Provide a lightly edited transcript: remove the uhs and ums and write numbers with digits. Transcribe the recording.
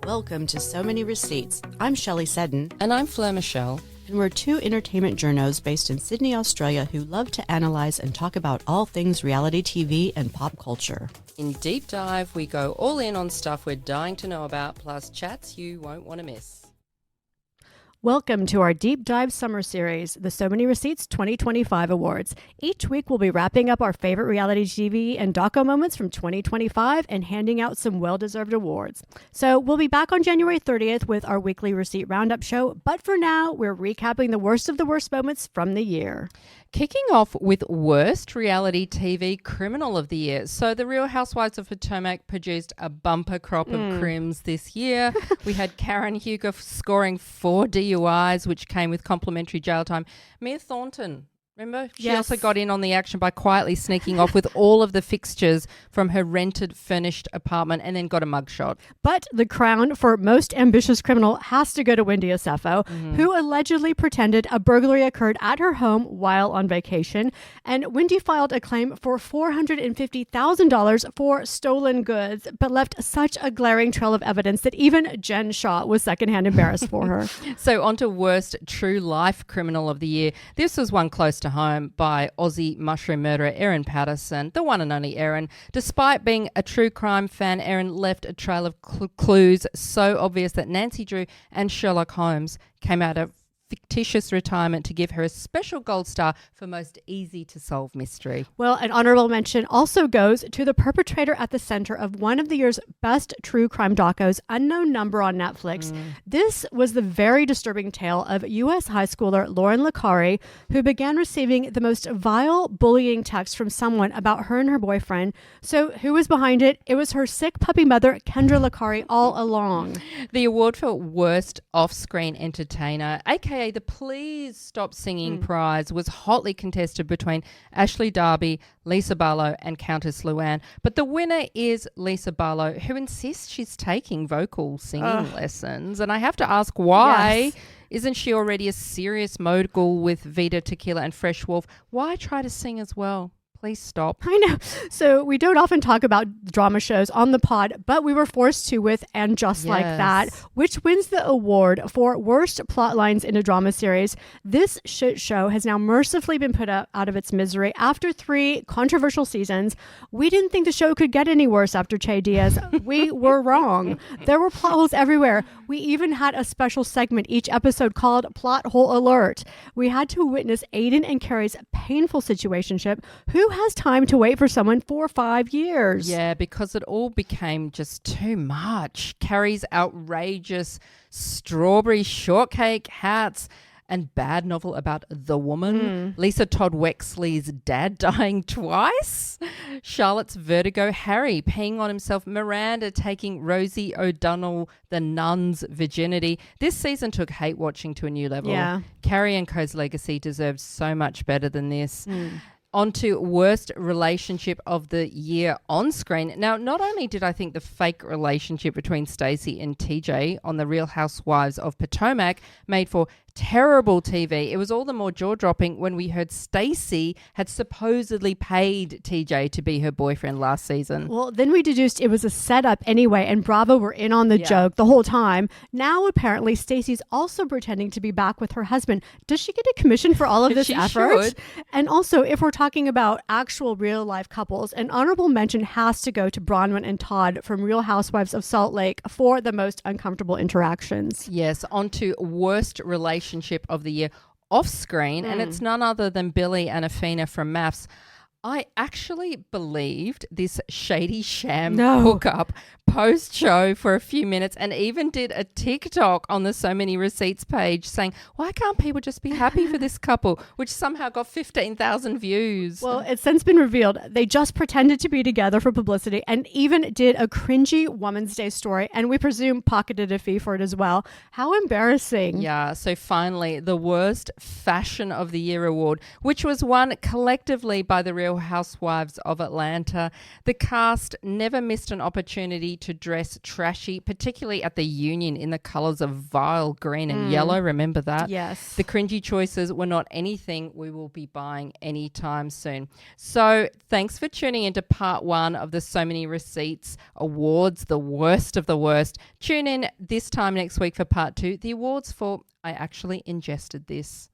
Welcome to So Many Receipts. I'm Shelley Seddon. And I'm Fleur Michelle. And we're two entertainment journos based in Sydney, Australia who love to analyse and talk about all things reality TV and pop culture. In Deep Dive, we go all in on stuff we're dying to know about, plus chats you won't want to miss. Welcome to our Deep Dive Summer Series, the So Many Receipts 2025 Awards. Each week we'll be wrapping up our favorite reality TV and doco moments from 2025 and handing out some well-deserved awards. So we'll be back on January 30th with our weekly receipt roundup show, but for now we're recapping the worst of the worst moments from the year. Kicking off with worst reality TV criminal of the year. So the Real Housewives of Potomac produced a bumper crop of crims this year. We had Karen Huger scoring 4 DUIs, which came with complimentary jail time. Mia Thornton, remember? She also got in on the action by quietly sneaking off with all of the fixtures from her rented furnished apartment and then got a mugshot. But the crown for most ambitious criminal has to go to Wendy Osefo, who allegedly pretended a burglary occurred at her home while on vacation. And Wendy filed a claim for $450,000 for stolen goods, but left such a glaring trail of evidence that even Jen Shaw was secondhand embarrassed for her. So on to worst true life criminal of the year. This was one close to home by Aussie mushroom murderer Erin Patterson, the one and only Erin. Despite being a true crime fan, Erin left a trail of clues so obvious that Nancy Drew and Sherlock Holmes came out of fictitious retirement to give her a special gold star for most easy to solve mystery. Well, an honorable mention also goes to the perpetrator at the center of one of the year's best true crime docos, Unknown Number on Netflix. This was the very disturbing tale of U.S. high schooler Lauren Licari, who began receiving the most vile bullying texts from someone about her and her boyfriend. So who was behind it? It was her sick puppy mother, Kendra Licari, all along. The award for worst off-screen entertainer, aka the Please Stop Singing prize, was hotly contested between Ashley Darby, Lisa Barlow and Countess Luann. But the winner is Lisa Barlow, who insists she's taking vocal singing lessons. And I have to ask why. Yes. Isn't she already a serious mogul with Vita Tequila and Fresh Wolf? Why try to sing as well? Please stop. I know. So we don't often talk about drama shows on the pod, but we were forced to with And Just Like That, which wins the award for worst plot lines in a drama series. This shit show has now mercifully been put out of its misery after 3 controversial seasons. We didn't think the show could get any worse after Che Diaz. We were wrong. There were plot holes everywhere. We even had a special segment each episode called Plot Hole Alert. We had to witness Aiden and Carrie's painful situationship. Who has time to wait for someone for 5 years? Yeah, because it all became just too much. Carrie's outrageous strawberry shortcake hats and bad novel about the woman. Lisa Todd Wexley's dad dying twice. Charlotte's vertigo Harry peeing on himself. Miranda taking Rosie O'Donnell, the nun's virginity. This season took hate watching to a new level. Yeah. Carrie and Co's legacy deserved so much better than this. On to worst relationship of the year on screen. Now, not only did I think the fake relationship between Stacey and TJ on The Real Housewives of Potomac made for terrible TV, it was all the more jaw-dropping when we heard Stacey had supposedly paid TJ to be her boyfriend last season. Well, then we deduced it was a setup anyway, and Bravo were in on the joke the whole time. Now, apparently, Stacey's also pretending to be back with her husband. Does she get a commission for all of this effort? Should. And also, if we're talking about actual real-life couples, an honorable mention has to go to Bronwyn and Todd from Real Housewives of Salt Lake for the most uncomfortable interactions. Yes, on to worst relationship of the year off screen, and it's none other than Billy and Afina from Maths. I actually believed this shady sham hookup post-show for a few minutes and even did a TikTok on the So Many Receipts page saying, why can't people just be happy for this couple, which somehow got 15,000 views. Well, it's since been revealed they just pretended to be together for publicity and even did a cringy Woman's Day story, and we presume pocketed a fee for it as well. How embarrassing. Yeah, so finally, the worst fashion of the year award, which was won collectively by the Real Real Housewives of Atlanta. The cast never missed an opportunity to dress trashy, particularly at the Union in the colours of vile green and yellow. Remember that? Yes. The cringy choices were not anything we will be buying anytime soon. So thanks for tuning into part 1 of the So Many Receipts Awards, the worst of the worst. Tune in this time next week for part 2, the awards for I Actually Ingested This.